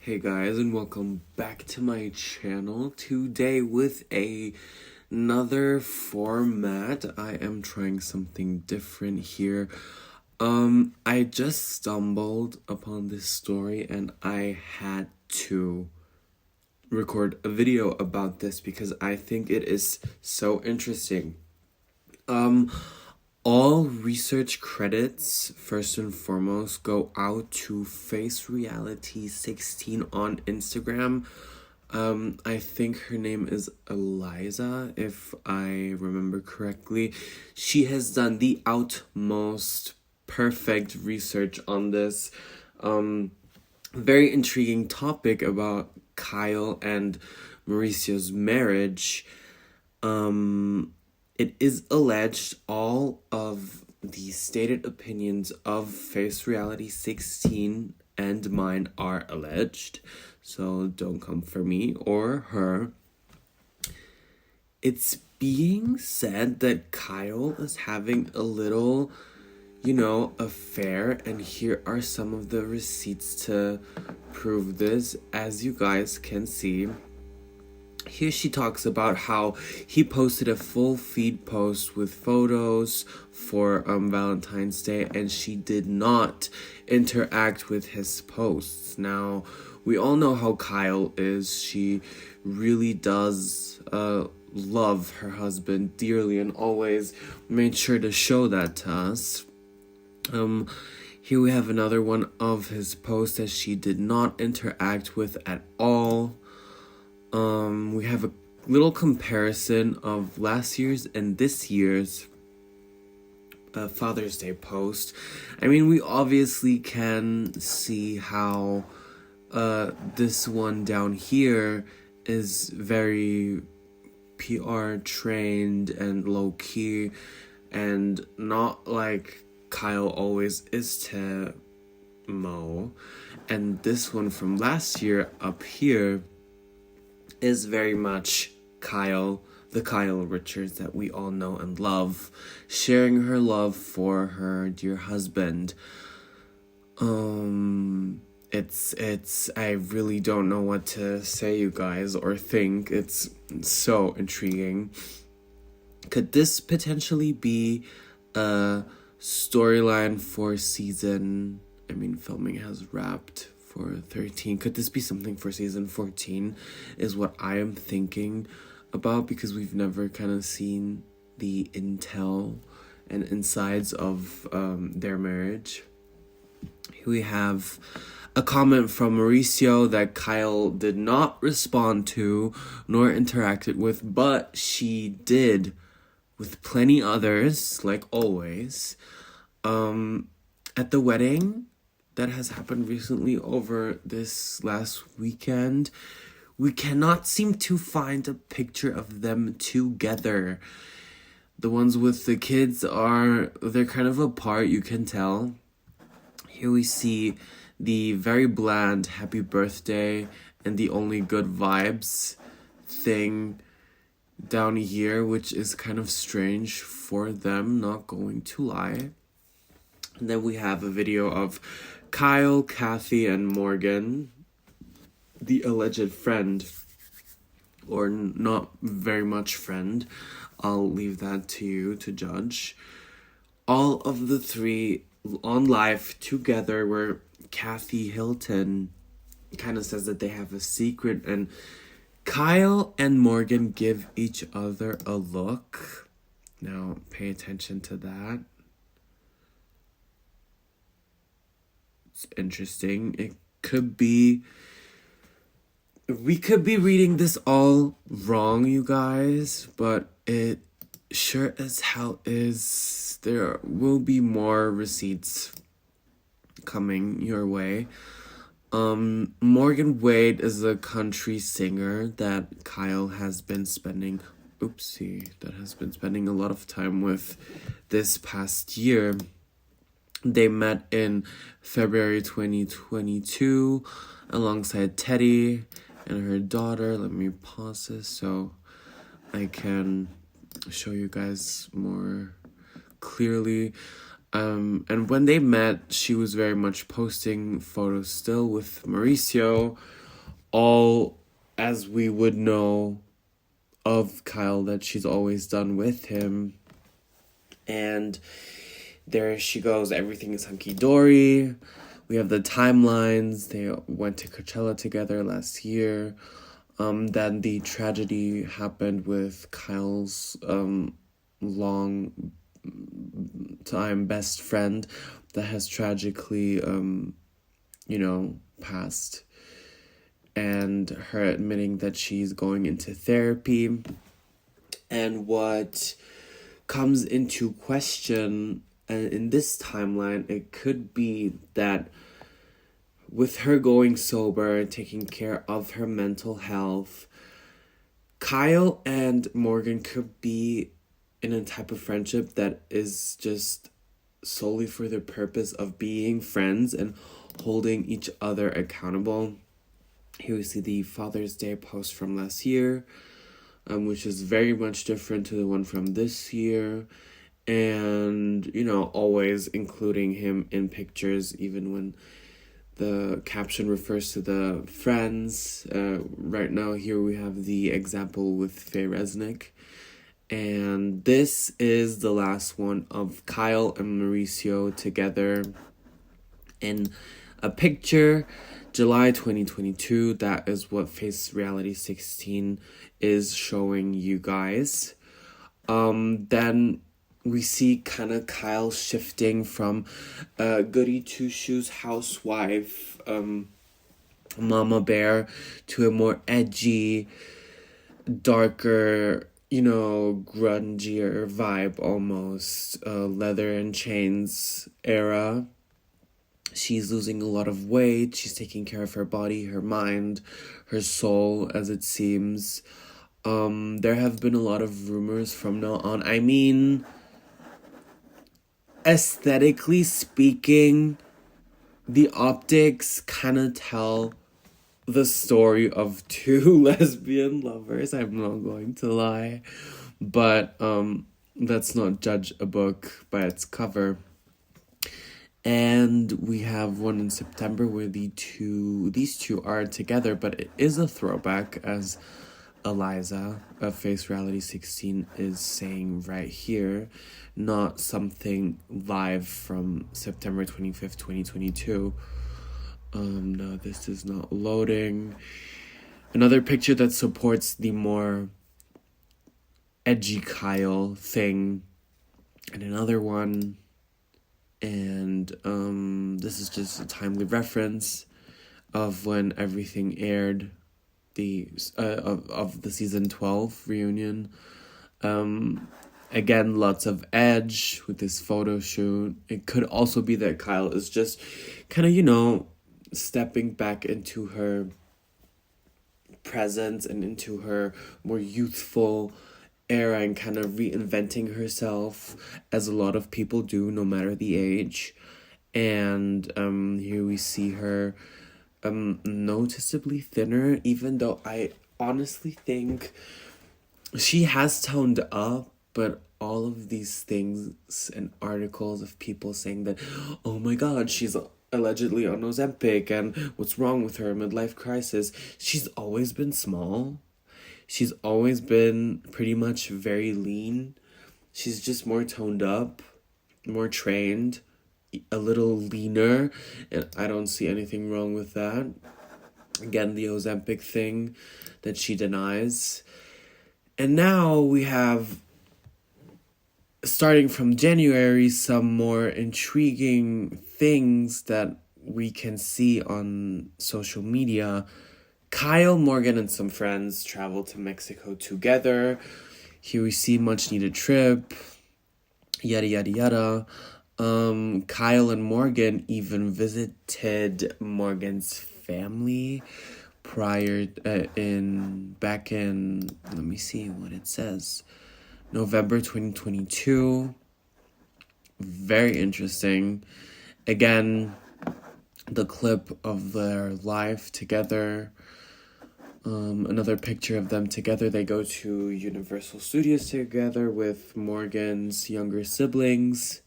Hey guys, and welcome back to my channel. Today with another format. I am trying something different here. I just stumbled upon this story and I had to record a video about this because I think it is so interesting. All research credits, first and foremost, go out to Face Reality 16 on Instagram. I think her name is Eliza, if I remember correctly. She has done the utmost perfect research on this very intriguing topic about Kyle and Mauricio's marriage. It is alleged all of the stated opinions of Face Reality 16 and mine are alleged, so don't come for me or her. It's being said that Kyle is having a little, affair, and here are some of the receipts to prove this, as you guys can see. Here she talks about how he posted a full feed post with photos for Valentine's Day, and she did not interact with his posts. Now, we all know how Kyle is. She really does love her husband dearly and always made sure to show that to us. Here we have another one of his posts that she did not interact with at all. We have a little comparison of last year's and this year's Father's Day post. I mean, we obviously can see how this one down here is very PR trained and low key and not like Kyle always is to Mo. And this one from last year up here is very much Kyle, the Kyle Richards that we all know and love, sharing her love for her dear husband. It's I really don't know what to say, you guys, or think. It's so intriguing. Could this potentially be a storyline for filming has wrapped for 13. Could this be something for season 14 is what I am thinking about, because we've never kind of seen the intel and insides of their marriage. Here we have a comment from Mauricio that Kyle did not respond to nor interacted with, but she did with plenty others, like always. At the wedding that has happened recently over this last weekend, we cannot seem to find a picture of them together. The ones with the kids they're kind of apart, you can tell. Here we see the very bland happy birthday and the only good vibes thing down here, which is kind of strange for them, not going to lie. And then we have a video of Kyle, Kathy, and Morgan, the alleged friend, or not very much friend. I'll leave that to you to judge. All of the three on live together, where Kathy Hilton kind of says that they have a secret, and Kyle and Morgan give each other a look. Now, pay attention to that. It's interesting. We could be reading this all wrong, you guys, but it sure as hell is. There will be more receipts coming your way. Morgan Wade is a country singer that Kyle has been spending a lot of time with this past year. They met in February 2022 alongside Teddy and her daughter. Let me pause this so I can show you guys more clearly. And when they met, she was very much posting photos still with Mauricio, all as we would know of Kyle that she's always done with him. And there she goes, everything is hunky-dory. We have the timelines. They went to Coachella together last year. Then the tragedy happened with Kyle's long time best friend that has tragically, passed. And her admitting that she's going into therapy. And what comes into question in this timeline, it could be that with her going sober, taking care of her mental health, Kyle and Morgan could be in a type of friendship that is just solely for the purpose of being friends and holding each other accountable. Here we see the Father's Day post from last year, which is very much different to the one from this year. And, always including him in pictures, even when the caption refers to the friends. Right now, here we have the example with Faye Resnick. And this is the last one of Kyle and Mauricio together in a picture. July 2022, that is what Face Reality 16 is showing you guys. Then we see kind of Kyle shifting from goody two-shoes housewife, mama bear, to a more edgy, darker, grungier vibe almost, leather and chains era. She's losing a lot of weight. She's taking care of her body, her mind, her soul, as it seems. There have been a lot of rumors from now on. I mean, aesthetically speaking, the optics kind of tell the story of two lesbian lovers. I'm not going to lie. But let's not judge a book by its cover. And we have one in September where these two are together, but it is a throwback, as Eliza of Face Reality 16 is saying right here, not something live from September 25th, 2022. No, this is not loading. Another picture that supports the more edgy Kyle thing. And another one. And this is just a timely reference of when everything aired, of the season 12 reunion. Again, lots of edge with this photo shoot. It could also be that Kyle is just kind of, stepping back into her presence and into her more youthful era and kind of reinventing herself, as a lot of people do, no matter the age. And here we see her noticeably thinner, even though I honestly think she has toned up. But all of these things and articles of people saying that, oh my god, she's allegedly on Ozempic and what's wrong with her, midlife crisis. She's always been small. She's always been pretty much very lean. She's just more toned up, more trained, a little leaner, and I don't see anything wrong with that. Again, the Ozempic thing that she denies. And now we have, starting from January, some more intriguing things that we can see on social media. Kyle, Morgan, and some friends travel to Mexico together. Here we see much needed trip. Yada, yada, yada. Kyle and Morgan even visited Morgan's family back in, let me see what it says, November 2022. Very interesting. Again, the clip of their life together. Another picture of them together. They go to Universal Studios together with Morgan's younger siblings.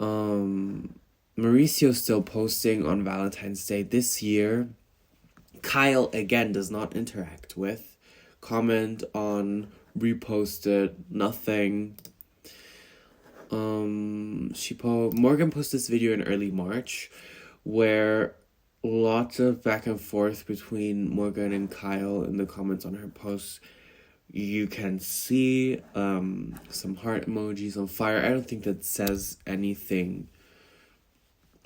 Mauricio still posting on Valentine's Day this year. Kyle again does not interact with, comment on, reposted, nothing. Morgan posted this video in early March where lots of back and forth between Morgan and Kyle in the comments on her posts. You can see some heart emojis on fire. I don't think that says anything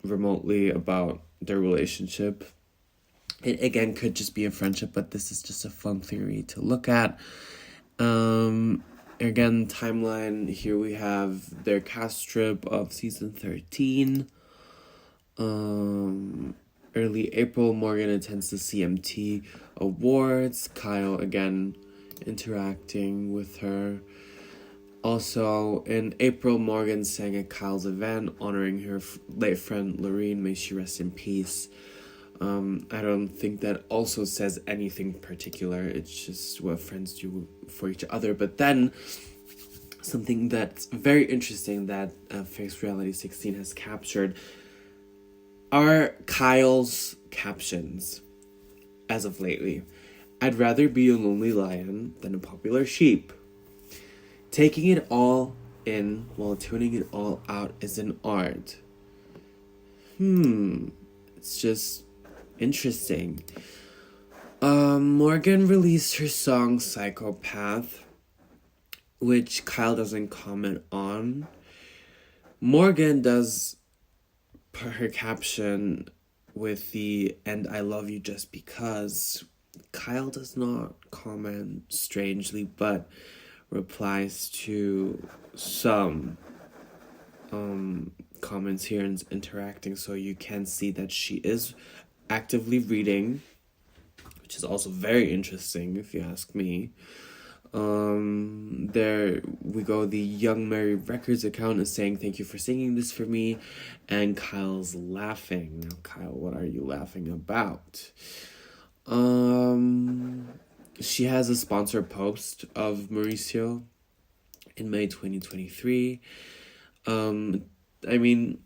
remotely about their relationship. It again could just be a friendship, but this is just a fun theory to look at. Again, timeline, here we have their cast trip of season 13. Early April, Morgan attends the CMT Awards. Kyle again interacting with her. Also, in April, Morgan sang at Kyle's event honoring her late friend Lorene. May she rest in peace. I don't think that also says anything particular. It's just what friends do for each other. But then, something that's very interesting that Face Reality 16 has captured are Kyle's captions as of lately. I'd rather be a lonely lion than a popular sheep. Taking it all in while tuning it all out is an art. It's just interesting. Morgan released her song Psychopath, which Kyle doesn't comment on. Morgan does put her caption with the "and I love you just because." Kyle does not comment, strangely, but replies to some comments here and interacting, so you can see that she is actively reading, which is also very interesting if you ask me. There we go. The Young Mary Records account is saying thank you for singing this for me, and Kyle's laughing. Now, Kyle, what are you laughing about? She has a sponsored post of Mauricio in May 2023. I mean,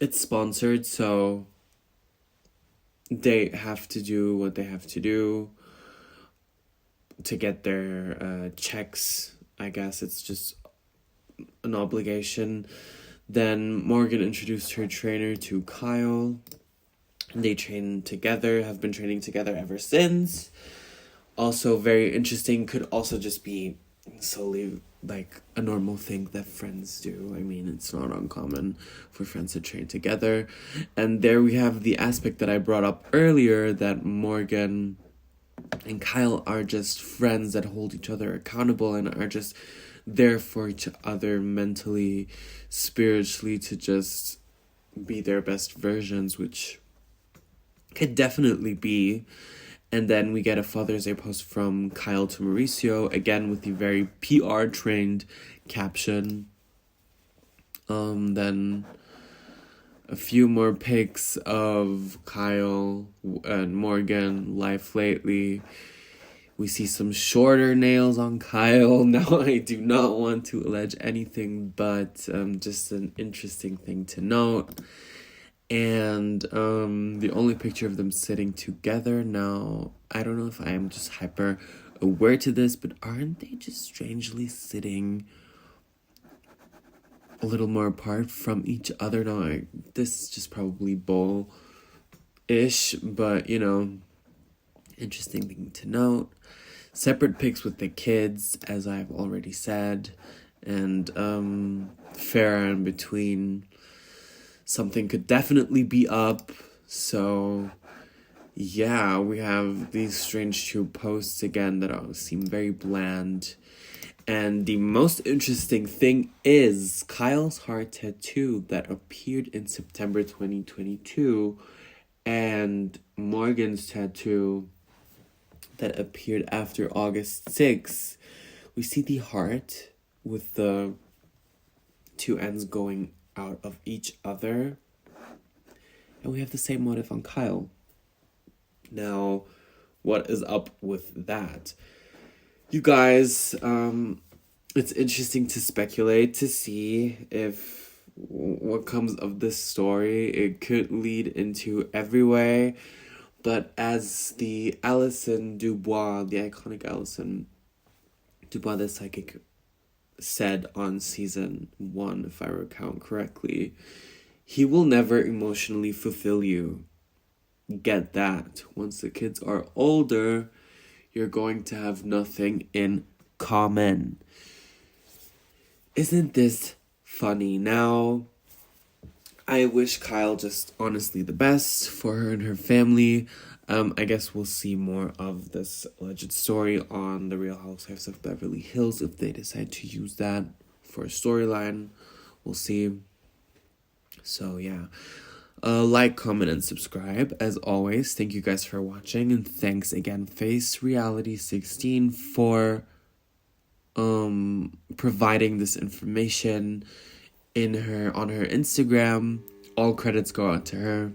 it's sponsored, so they have to do what they have to do to get their checks. I guess it's just an obligation. Then Morgan introduced her trainer to Kyle. They train together, have been training together ever since. Also very interesting, could also just be solely like a normal thing that friends do. I mean, it's not uncommon for friends to train together. And there we have the aspect that I brought up earlier, that Morgan and Kyle are just friends that hold each other accountable and are just there for each other mentally, spiritually, to just be their best versions, which could definitely be. And then we get a Father's Day post from Kyle to Mauricio, again with the very PR trained caption. Then a few more pics of Kyle and Morgan, life lately. We see some shorter nails on Kyle. Now, I do not want to allege anything, but just an interesting thing to note. And the only picture of them sitting together now, I don't know if I am just hyper aware to this, but aren't they just strangely sitting a little more apart from each other now? This is just probably bull-ish, but you know, interesting thing to note. Separate pics with the kids, as I've already said, and fair in between. Something could definitely be up. So yeah, we have these strange two posts again that seem very bland. And the most interesting thing is Kyle's heart tattoo that appeared in September 2022 and Morgan's tattoo that appeared after August 6th. We see the heart with the two ends going out of each other, and we have the same motif on Kyle. Now, what is up with that? You guys, it's interesting to speculate to see if what comes of this story. It could lead into every way, but as the Alison Dubois, the iconic Alison Dubois, the psychic, said on season 1, if I recount correctly, he will never emotionally fulfill you. Get that. Once the kids are older, you're going to have nothing in common. Isn't this funny? Now, I wish Kyle just honestly the best for her and her family. I guess we'll see more of this alleged story on The Real Housewives of Beverly Hills if they decide to use that for a storyline. We'll see. So, yeah. Like, comment, and subscribe. As always, thank you guys for watching. And thanks again, Face Reality 16, for providing this information on her Instagram. All credits go out to her.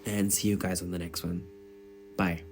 And see you guys on the next one. Bye.